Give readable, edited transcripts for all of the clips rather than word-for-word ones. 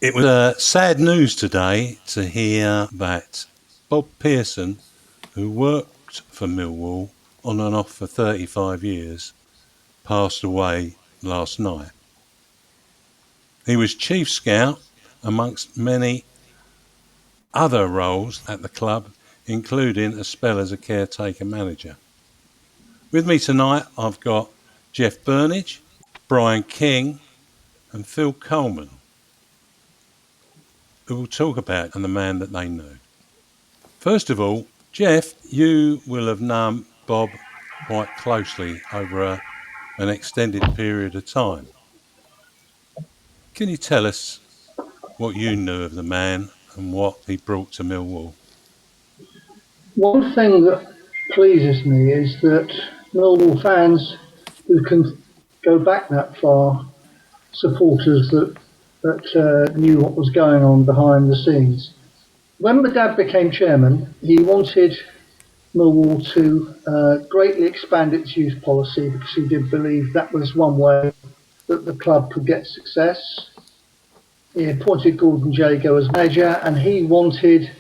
It was sad news today to hear that Bob Pearson, who worked for Millwall on and off for 35 years, passed away last night. He was chief scout amongst many other roles at the club, including a spell as a caretaker manager. With me tonight, I've got Jeff Burnige, Bryan King and Phil Coleman, who will talk about the man that they know. First of all, Jeff, you will have known Bob quite closely over an extended period of time. Can you tell us what you knew of the man and what he brought to Millwall? One thing that pleases me is that Millwall fans who can go back that far, supporters that knew what was going on behind the scenes. When my dad became chairman, he wanted Millwall to greatly expand its youth policy because he did believe that was one way that the club could get success. He appointed Gordon Jago as manager, and he wanted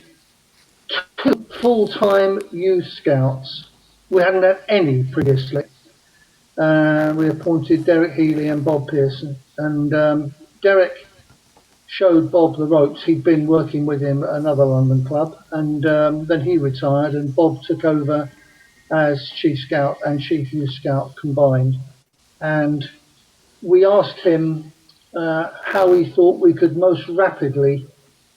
2 full-time youth scouts. We hadn't had any previously. We appointed Derek Healy and Bob Pearson, and Derek showed Bob the ropes. He'd been working with him at another London club, and then he retired, and Bob took over as chief scout and chief youth scout combined. And we asked him how he thought we could most rapidly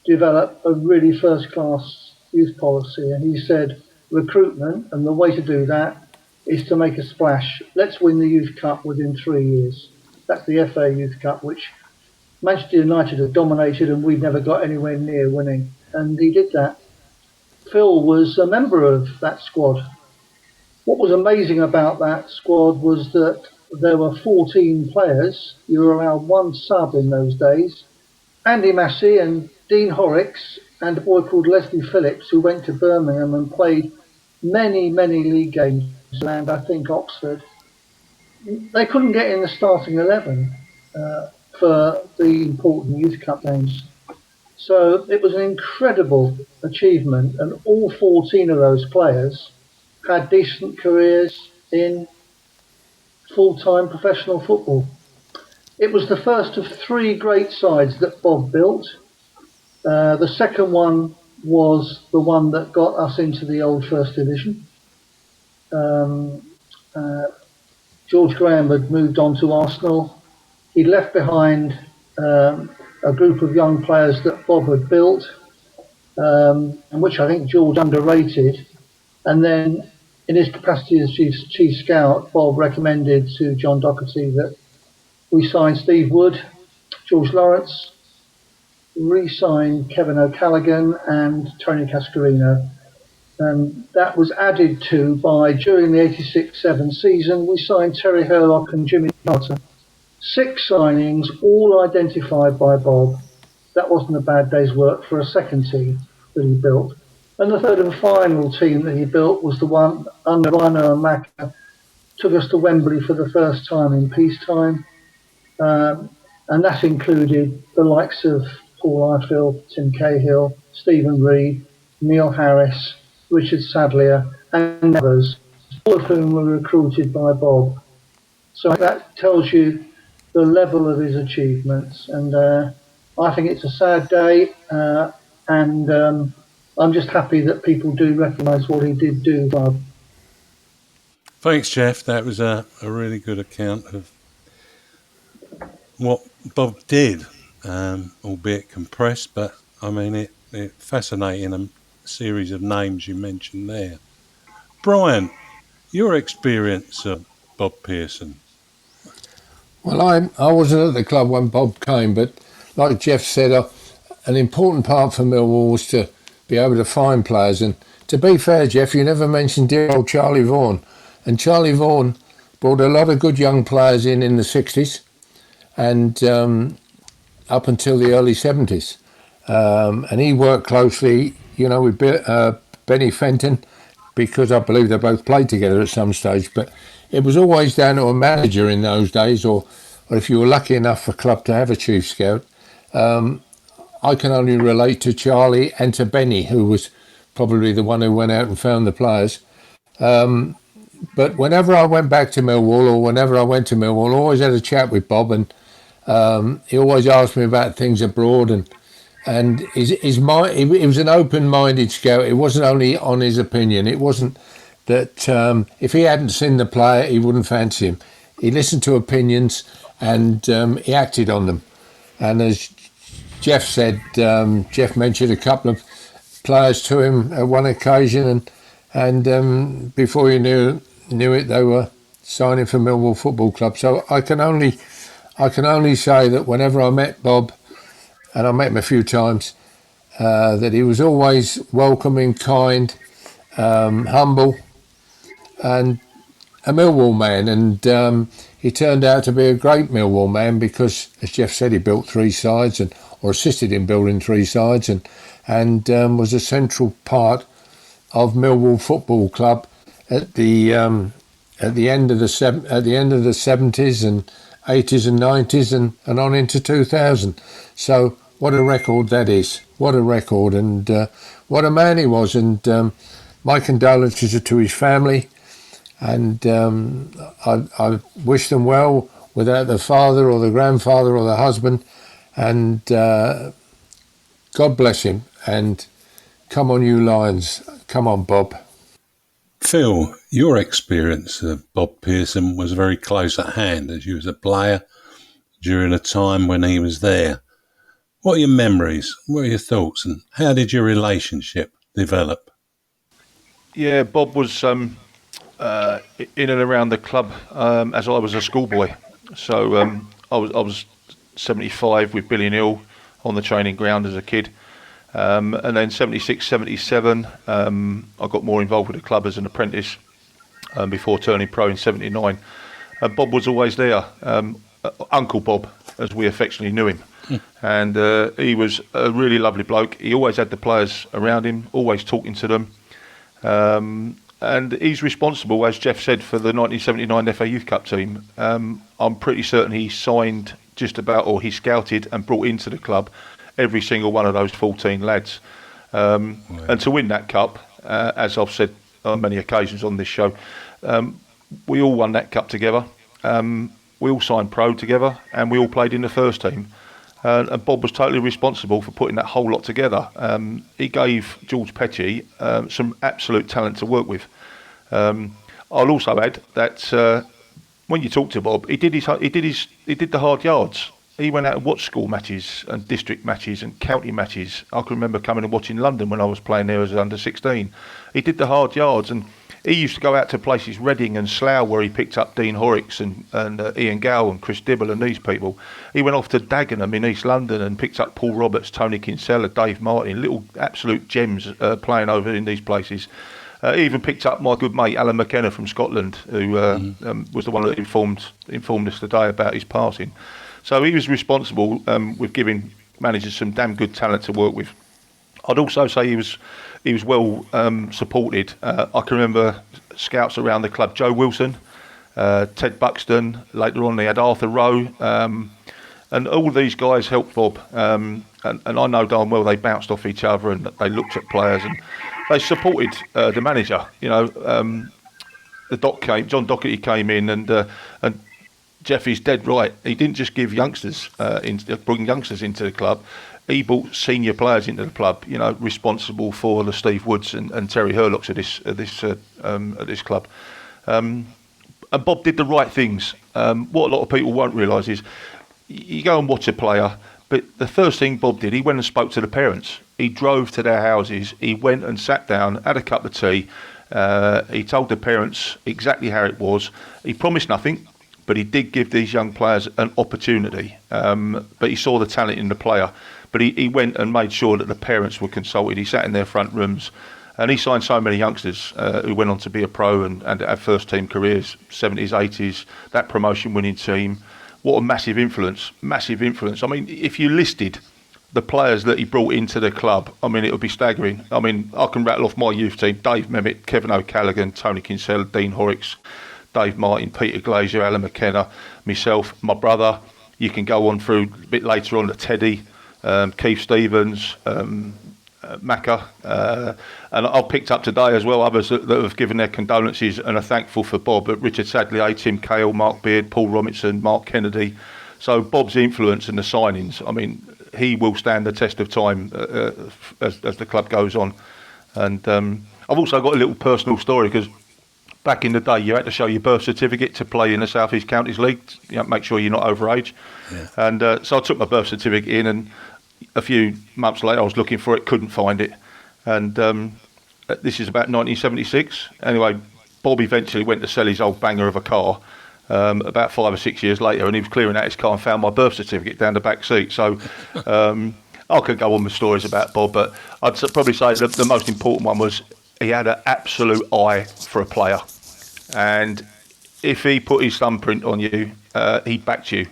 develop a really first-class youth policy, and he said recruitment, and the way to do that is to make a splash. Let's win the Youth Cup within 3 years. That's the FA Youth Cup, which Manchester United had dominated and we'd never got anywhere near winning, and he did that. Phil was a member of that squad. What was amazing about that squad was that there were 14 players. You were allowed 1 sub in those days. Andy Massey and Dean Horrocks and a boy called Leslie Phillips, who went to Birmingham and played many league games, and I think Oxford. They couldn't get in the starting 11 for the important Youth Cup games. So it was an incredible achievement, and all 14 of those players had decent careers in full-time professional football. It was the first of 3 great sides that Bob built. The second one was the one that got us into the old First Division. George Graham had moved on to Arsenal. He'd left behind a group of young players that Bob had built, and which I think George underrated. And then, in his capacity as chief scout, Bob recommended to John Docherty that we sign Steve Wood, George Lawrence, re-signed Kevin O'Callaghan and Tony Cascarino. And that was added to by, during the 86-7 season, we signed Terry Hurlock and Jimmy Carter. 6 signings, all identified by Bob. That wasn't a bad day's work for a second team that he built. And the third and final team that he built was the one under Rhino and Macca. Took us to Wembley for the first time in peacetime. And that included the likes of Paul Ifill, Tim Cahill, Stephen Reed, Neil Harris, Richard Sadlier, and others, all of whom were recruited by Bob. So that tells you the level of his achievements. And I think it's a sad day, and I'm just happy that people do recognise what he did do, Bob. Thanks, Jeff. That was a really good account of what Bob did, albeit compressed, but I mean, it fascinating a series of names you mentioned there. Bryan, your experience of Bob Pearson? Well, I wasn't at the club when Bob came, but like Jeff said, an important part for Millwall was to be able to find players. And to be fair, Jeff, you never mentioned dear old Charlie Vaughan. And Charlie Vaughan brought a lot of good young players in the 60s and up until the early 70s. And he worked closely, with Benny Fenton, because I believe they both played together at some stage. But it was always down to a manager in those days, or if you were lucky enough for a club to have a chief scout. I can only relate to Charlie and to Benny, who was probably the one who went out and found the players. But whenever I went back to Millwall, or whenever I went to Millwall, I always had a chat with Bob, and he always asked me about things abroad, and his mind, he was an open-minded scout. It wasn't only on his opinion. It wasn't that if he hadn't seen the player, he wouldn't fancy him. He listened to opinions, and he acted on them. And as Jeff said, Jeff mentioned a couple of players to him at one occasion, and before you knew it, they were signing for Millwall Football Club. So I can only say that whenever I met Bob, and I met him a few times, that he was always welcoming, kind, humble, and a Millwall man. And he turned out to be a great Millwall man because, as Jeff said, he built 3 sides, or assisted in building 3 sides, and was a central part of Millwall Football Club at the end of the 70s and 80s and 90s and on into 2000. So what a record that is! What a record, and what a man he was. And my condolences are to his family, and I wish them well without the father or the grandfather or the husband. And God bless him. And come on, you Lions. Come on, Bob. Phil, your experience of Bob Pearson was very close at hand as you was a player during a time when he was there. What are your memories? What are your thoughts? And how did your relationship develop? Yeah, Bob was in and around the club as I was a schoolboy. So I was 75 with Billy Neal on the training ground as a kid. And then 76, 77, I got more involved with the club as an apprentice before turning pro in 79. Bob was always there, Uncle Bob, as we affectionately knew him. And he was a really lovely bloke. He always had the players around him, always talking to them. And he's responsible, as Jeff said, for the 1979 FA Youth Cup team. I'm pretty certain he signed just about, or he scouted and brought into the club every single one of those 14 lads. And to win that cup, as I've said on many occasions on this show, we all won that cup together. We all signed pro together, and we all played in the first team. And Bob was totally responsible for putting that whole lot together. He gave George Petty some absolute talent to work with. I'll also add that when you talk to Bob, he did the hard yards. He went out and watched school matches and district matches and county matches. I can remember coming and watching London when I was playing there as under 16. He did the hard yards, and he used to go out to places, Reading and Slough, where he picked up Dean Horrocks and Ian Gow and Chris Dibble and these people. He went off to Dagenham in East London and picked up Paul Roberts, Tony Kinsella, Dave Martin, little absolute gems playing over in these places. He even picked up my good mate Alan McKenna from Scotland, who was the one that informed us today about his passing. So he was responsible with giving managers some damn good talent to work with. I'd also say he was well supported. I can remember scouts around the club, Joe Wilson, Ted Buxton. Later on, they had Arthur Rowe, and all these guys helped Bob. And I know darn well they bounced off each other and they looked at players and they supported the manager. You know, John Docherty came in and Jeffy's dead right. He didn't just give youngsters, bring youngsters into the club. He brought senior players into the club. You know, responsible for the Steve Woods and Terry Hurlocks at this club. And Bob did the right things. What a lot of people won't realise is, you go and watch a player, but the first thing Bob did, he went and spoke to the parents. He drove to their houses. He went and sat down, had a cup of tea. He told the parents exactly how it was. He promised nothing, but he did give these young players an opportunity. But he saw the talent in the player. But he went and made sure that the parents were consulted. He sat in their front rooms. And he signed so many youngsters who went on to be a pro and have first team careers, 70s, 80s, that promotion winning team. What a massive influence. I mean, if you listed the players that he brought into the club, I mean, it would be staggering. I mean, I can rattle off my youth team: Dave Memmott, Kevin O'Callaghan, Tony Kinsella, Dean Horrocks, Dave Martin, Peter Glazier, Alan McKenna, myself, my brother. You can go on through a bit later on to Teddy, Keith Stevens, Macca, and I picked up today as well others that have given their condolences and are thankful for Bob. Richard Sadlier, Tim Cahill, Mark Beard, Paul Robinson, Mark Kennedy. So Bob's influence in the signings, I mean, he will stand the test of time as the club goes on. And I've also got a little personal story, because back in the day you had to show your birth certificate to play in the South East Counties League, make sure you're not over age. Yeah. And so I took my birth certificate in, and a few months later I was looking for it, couldn't find it. And this is about 1976. Anyway, Bob eventually went to sell his old banger of a car about 5 or 6 years later, and he was clearing out his car and found my birth certificate down the back seat. So I could go on with stories about Bob, but I'd probably say the most important one was he had an absolute eye for a player. And if he put his thumbprint on you, he backed you.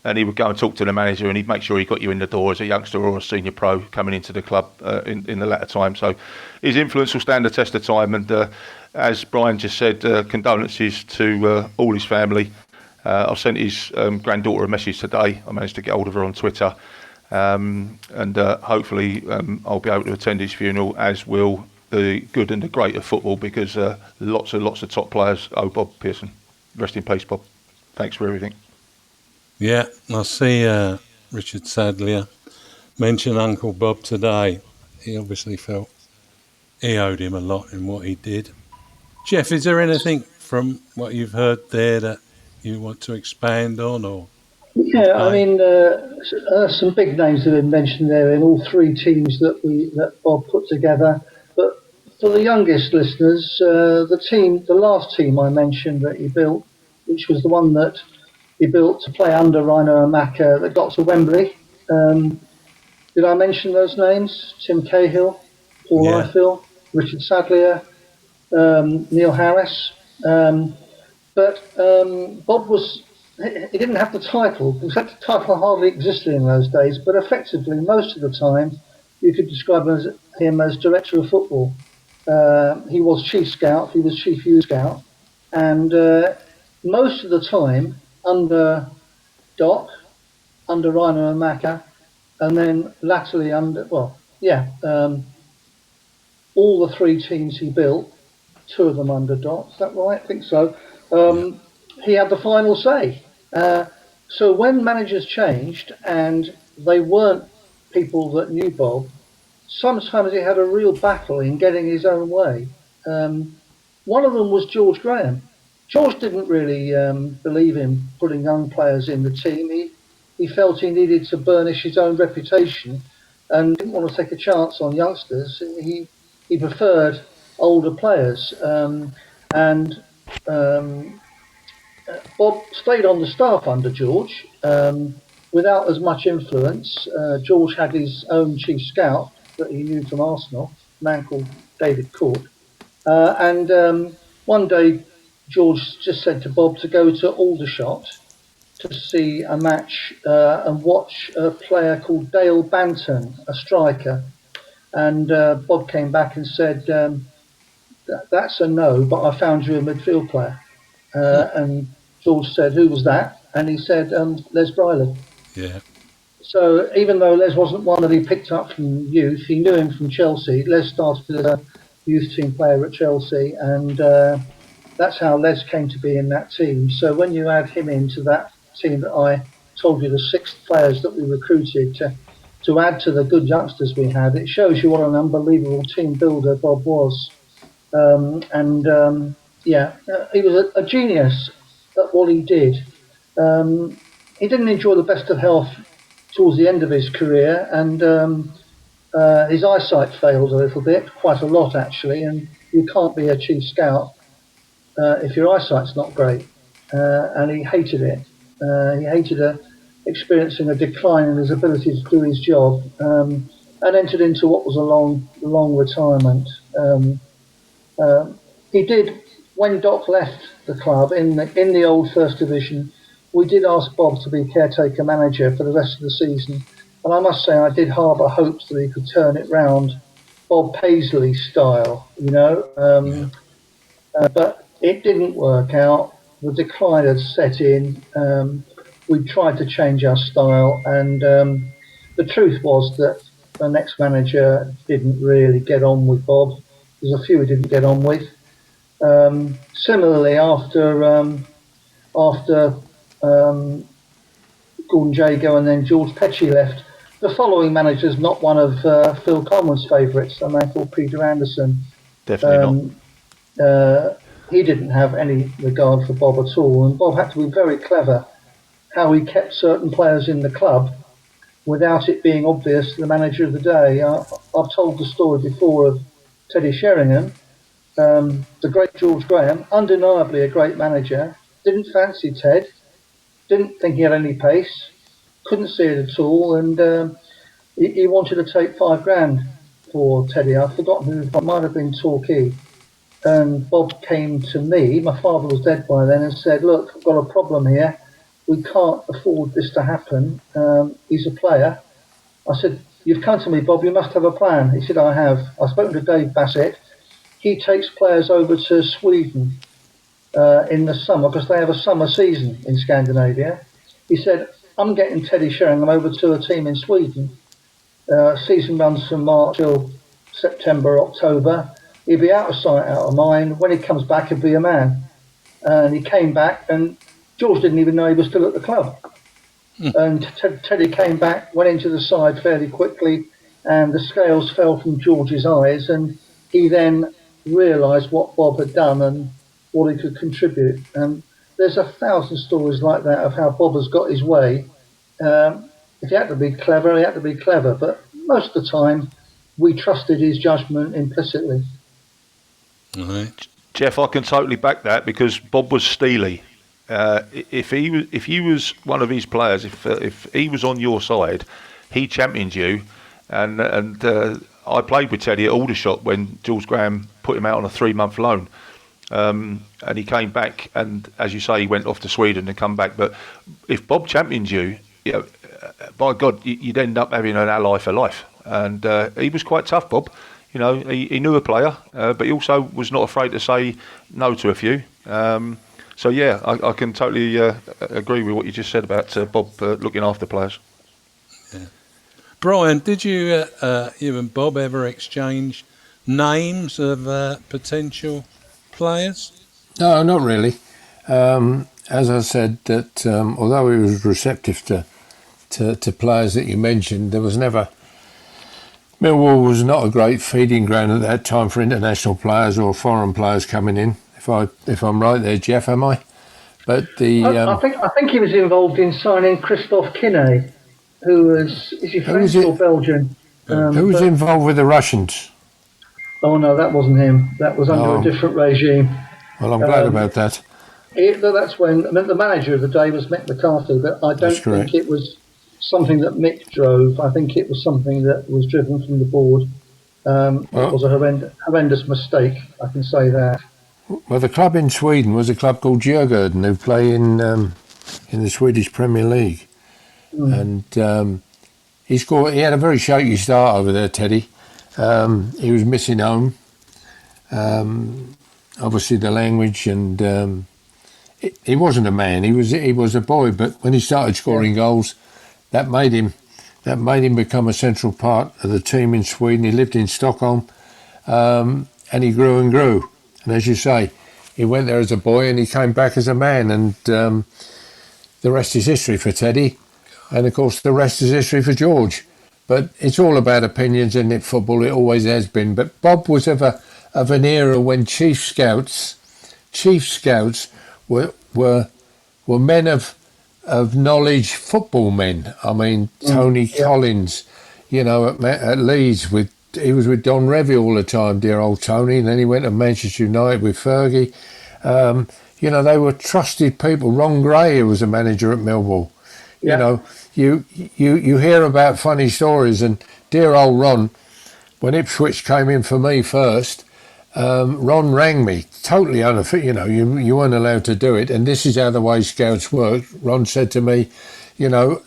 And he would go and talk to the manager, and he'd make sure he got you in the door as a youngster or a senior pro coming into the club in the latter time. So his influence will stand the test of time. And as Bryan just said, condolences to all his family. I've sent his granddaughter a message today. I managed to get hold of her on Twitter. And hopefully I'll be able to attend his funeral, as will the good and the great of football, because lots of top players owe Bob Pearson. Rest in peace, Bob. Thanks for everything. Yeah, I see Richard Sadlier mention Uncle Bob today. He obviously felt he owed him a lot in what he did. Jeff, is there anything from what you've heard there that you want to expand on? Or yeah, I mean, some big names have been mentioned there in all three teams that Bob put together. But for the youngest listeners, the last team I mentioned that he built, which was the one that he built to play under Rhino and Macca, that got to Wembley. Did I mention those names? Tim Cahill, Paul Ifill, Richard Sadlier, Neil Harris. But Bob he didn't have the title. In fact, the title hardly existed in those days, but effectively, most of the time, you could describe him as director of football. He was chief scout, he was chief youth scout, and most of the time, under Doc, under Rhino and Macca, and then latterly all the three teams he built, two of them under Doc, is that right? I think so. He had the final say. So when managers changed and they weren't people that knew Bob, sometimes he had a real battle in getting his own way. One of them was George Graham. George didn't really believe in putting young players in the team. He felt he needed to burnish his own reputation and didn't want to take a chance on youngsters. He preferred older players. Bob stayed on the staff under George without as much influence. George had his own chief scout that he knew from Arsenal, a man called David Court. One day, George just said to Bob to go to Aldershot to see a match and watch a player called Dale Banton, a striker. And Bob came back and said, that's a no, but I found you a midfield player. And George said, who was that? And he said, Les Bryland. Yeah. So even though Les wasn't one that he picked up from youth, he knew him from Chelsea. Les started as a youth team player at Chelsea, and that's how Les came to be in that team. So when you add him into that team that I told you, the 6 players that we recruited to add to the good youngsters we had, it shows you what an unbelievable team builder Bob was. He was a genius at what he did. He didn't enjoy the best of health towards the end of his career, and his eyesight failed a little bit, quite a lot actually, and you can't be a chief scout if your eyesight's not great. And he hated it. He hated experiencing a decline in his ability to do his job, and entered into what was a long retirement. He did, when Doc left the club in the old First Division, we did ask Bob to be caretaker manager for the rest of the season. And I must say, I did harbour hopes that he could turn it round Bob Paisley style, but it didn't work out. The decline had set in. We tried to change our style, and the truth was that the next manager didn't really get on with Bob. There's a few he didn't get on with. Similarly, after Gordon Jago and then George Petchey left, the following manager's not one of Phil Coleman's favourites, a man called Peter Anderson. Definitely not. He didn't have any regard for Bob at all, and Bob had to be very clever how he kept certain players in the club without it being obvious to the manager of the day. I've told the story before of Teddy Sheringham, the great George Graham, undeniably a great manager, didn't fancy Ted, didn't think he had any pace, couldn't see it at all, and he wanted to take £5,000 for Teddy. I've forgotten who, it might have been Torquay. And Bob came to me, my father was dead by then, and said, look, I've got a problem here. We can't afford this to happen. He's a player. I said, you've come to me, Bob, you must have a plan. He said, I have. I've spoken to Dave Bassett. He takes players over to Sweden in the summer, because they have a summer season in Scandinavia. He said, I'm getting Teddy Sheringham over to a team in Sweden. Season runs from March till September, October. He'll be out of sight, out of mind. When he comes back, he'll be a man. And he came back, and George didn't even know he was still at the club. And Teddy came back, went into the side fairly quickly, and the scales fell from George's eyes, and he then realised what Bob had done and what he could contribute. And there's 1,000 stories like that of how Bob has got his way. If he had to be clever, he had to be clever. But most of the time, we trusted his judgment implicitly. Right. Jeff, I can totally back that, because Bob was steely. If he was one of his players, if he was on your side, he championed you. And I played with Teddy at Aldershot when George Graham put him out on a 3-month loan. And he came back, and as you say, he went off to Sweden and come back. But if Bob championed you, by God, you'd end up having an ally for life. And he was quite tough, Bob. He knew a player, but he also was not afraid to say no to a few. So yeah, I can totally agree with what you just said about Bob looking after players. Yeah. Bryan, did you and Bob ever exchange names of potential players? No, not really. As I said, that although he was receptive to players that you mentioned, there was never... Millwall was not a great feeding ground at that time for international players or foreign players coming in. If I'm right there, Jeff, am I? But I think he was involved in signing Christophe Kinney, is he French or Belgian? Who was involved with the Russians? Oh no, that wasn't him. That was under a different regime. Well, I'm glad about that. That's when the manager of the day was Mick McCarthy, but I don't think it was something that Mick drove. I think it was something that was driven from the board. It was a horrendous mistake, I can say that. Well, the club in Sweden was a club called Djurgården, who play in the Swedish Premier League. And he had a very shaky start over there, Teddy. He was missing home. Obviously the language, and he wasn't a man. He was a boy, but when he started scoring goals, that made him become a central part of the team in Sweden. He lived in Stockholm, and he grew and grew. And as you say, he went there as a boy and he came back as a man. And the rest is history for Teddy. And of course, the rest is history for George. But it's all about opinions, and in football it always has been. But Bob was of an era when chief scouts were men of knowledge, football men. I mean, Tony Collins, at Leeds he was with Don Revie all the time, dear old Tony, and then he went to Manchester United with Fergie. They were trusted people. Ron Gray, who was a manager at Millwall. Yeah. You hear about funny stories, and dear old Ron, when Ipswich came in for me first, Ron rang me, totally unfit. You weren't allowed to do it, and this is how the way scouts work. Ron said to me, this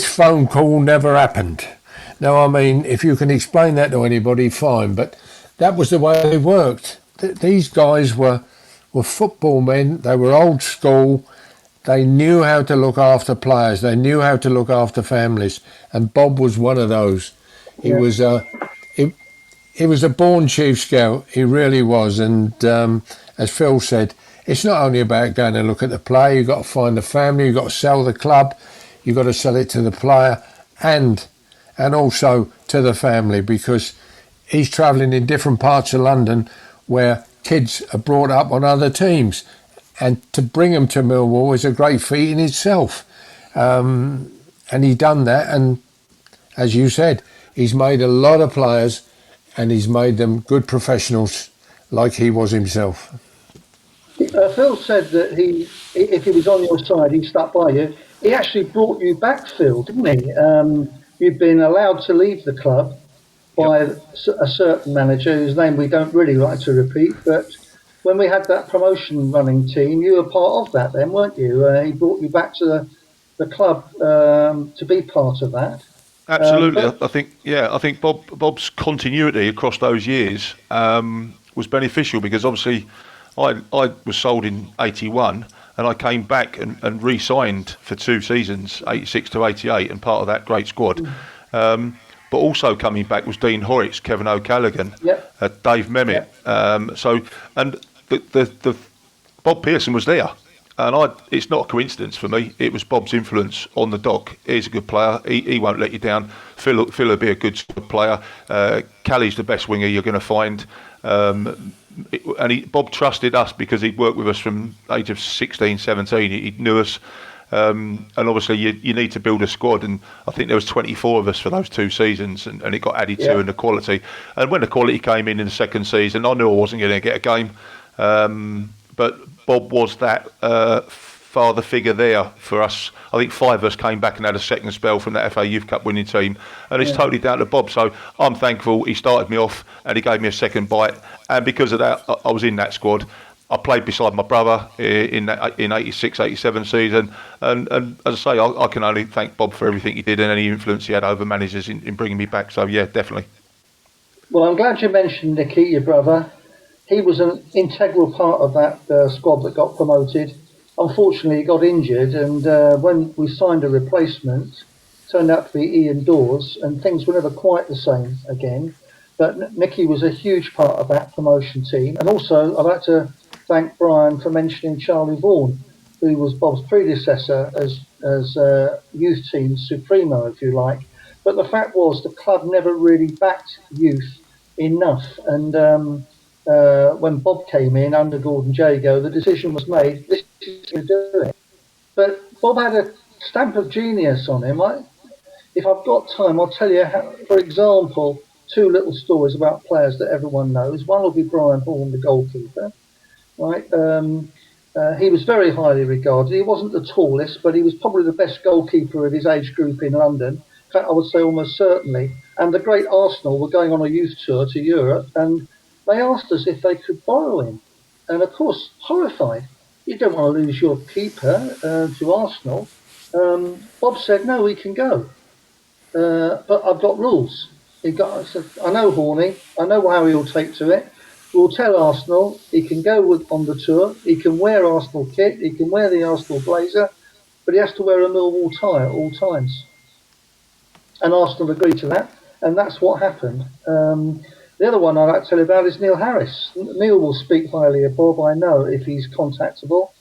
phone call never happened. Now, I mean, if you can explain that to anybody, fine, but that was the way they worked. These guys were football men. They were old school. they knew how to look after players. They knew how to look after families, and Bob was one of those. He was he was a born chief scout. He really was. And as Phil said, it's not only about going and look at the player. You've got to find the family. You've got to sell the club. You've got to sell it to the player and also to the family, because he's travelling in different parts of London where kids are brought up on other teams. And to bring them to Millwall is a great feat in itself. And he's done that. And as you said, he's made a lot of players and he's made them good professionals like he was himself. Phil said that if he was on your side, he stuck by you. He actually brought you back, Phil, didn't he? You'd been allowed to leave the club by a certain manager whose name we don't really like to repeat, but when we had that promotion running team, you were part of that then, weren't you? He brought you back to the club to be part of that. Absolutely. I think Bob's continuity across those years was beneficial, because obviously I was sold in 81 and I came back and re-signed for 2 seasons, 86 to 88, and part of that great squad. But also coming back was Dean Horrocks, Kevin O'Callaghan, Dave Memmott. The Bob Pearson was there. And it's not a coincidence for me. It was Bob's influence on the dock. He's a good player. He won't let you down. Phil will be a good player. Callie's the best winger you're going to find. Bob trusted us because he'd worked with us from the age of 16, 17. He knew us. And obviously you need to build a squad. And I think there was 24 of us for those 2 seasons. And it got added to in the quality. And when the quality came in the second season, I knew I wasn't going to get a game. But Bob was that father figure there for us. I think 5 of us came back and had a second spell from that FA Youth Cup winning team, and it's totally down to Bob. So I'm thankful he started me off and he gave me a second bite, and because of that I was in that squad. I played beside my brother in 86, 87 season, and as I say, I can only thank Bob for everything he did and any influence he had over managers in bringing me back. So yeah, definitely. Well, I'm glad you mentioned Nicky, your brother. He was an integral part of that squad that got promoted. Unfortunately, he got injured, and when we signed a replacement, it turned out to be Ian Dawes, and things were never quite the same again. But Nicky was a huge part of that promotion team. And also, I'd like to thank Brian for mentioning Charlie Vaughan, who was Bob's predecessor as youth team supremo, if you like. But the fact was, the club never really backed youth enough, and when Bob came in under Gordon Jago, the decision was made, this is going to do it. But Bob had a stamp of genius on him. If I've got time, I'll tell you, how, for example, 2 little stories about players that everyone knows. One will be Brian Vaughan, the goalkeeper. Right? He was very highly regarded. He wasn't the tallest, but he was probably the best goalkeeper of his age group in London. In fact, I would say almost certainly. And the great Arsenal were going on a youth tour to Europe, and they asked us if they could borrow him. And of course, horrified. You don't want to lose your keeper to Arsenal. Bob said, no, we can go. But I've got rules. I said, I know Horny. I know how he'll take to it. We'll tell Arsenal he can go on the tour. He can wear Arsenal kit. He can wear the Arsenal blazer. But he has to wear a Millwall tie at all times. And Arsenal agreed to that. And that's what happened. The other one I'd like to tell you about is Neil Harris. Neil will speak highly of Bob, I know, if he's contactable.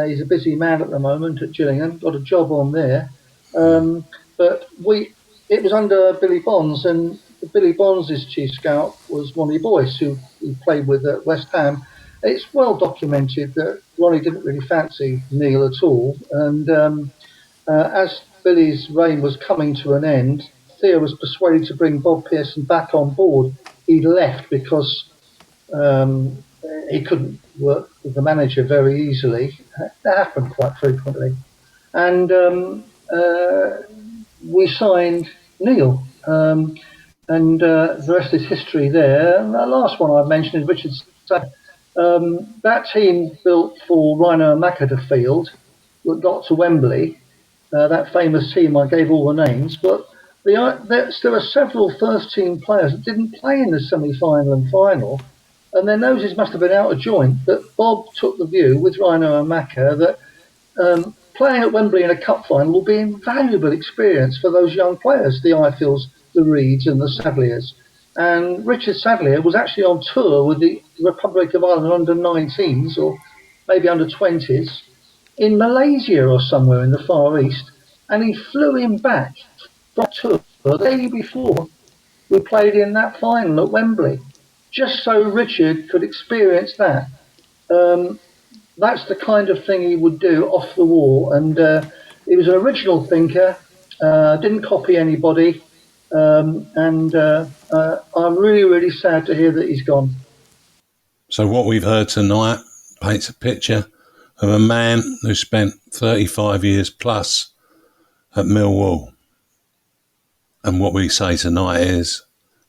He's a busy man at the moment at Gillingham, got a job on there. But it was under Billy Bonds, and Billy Bonds' chief scout was Ronnie Boyce, who he played with at West Ham. It's well documented that Ronnie didn't really fancy Neil at all. And as Billy's reign was coming to an end, Thea was persuaded to bring Bob Pearson back on board. He left because he couldn't work with the manager very easily. That happened quite frequently. And we signed Neil. And the rest is history there. And the last one I've mentioned is Richard Sack. That team built for Rhino and Macca Field that got to Wembley. That famous team, I gave all the names. But there are several first-team players that didn't play in the semi-final and final, and their noses must have been out of joint. But Bob took the view with Rhino and Macca that playing at Wembley in a cup final will be an invaluable experience for those young players, the Ifils, the Reeds and the Savliers. And Richard Savlier was actually on tour with the Republic of Ireland under-19s or maybe under-20s in Malaysia or somewhere in the Far East, and he flew him back from tour the day before we played in that final at Wembley, just so Richard could experience that. That's the kind of thing he would do off the wall, and he was an original thinker, didn't copy anybody, and I'm really, really sad to hear that he's gone. So what we've heard tonight paints a picture of a man who spent 35 years plus at Millwall. And what we say tonight is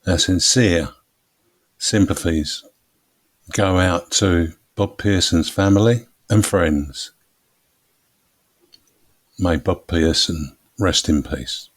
our sincere sympathies go out to Bob Pearson's family and friends. May Bob Pearson rest in peace.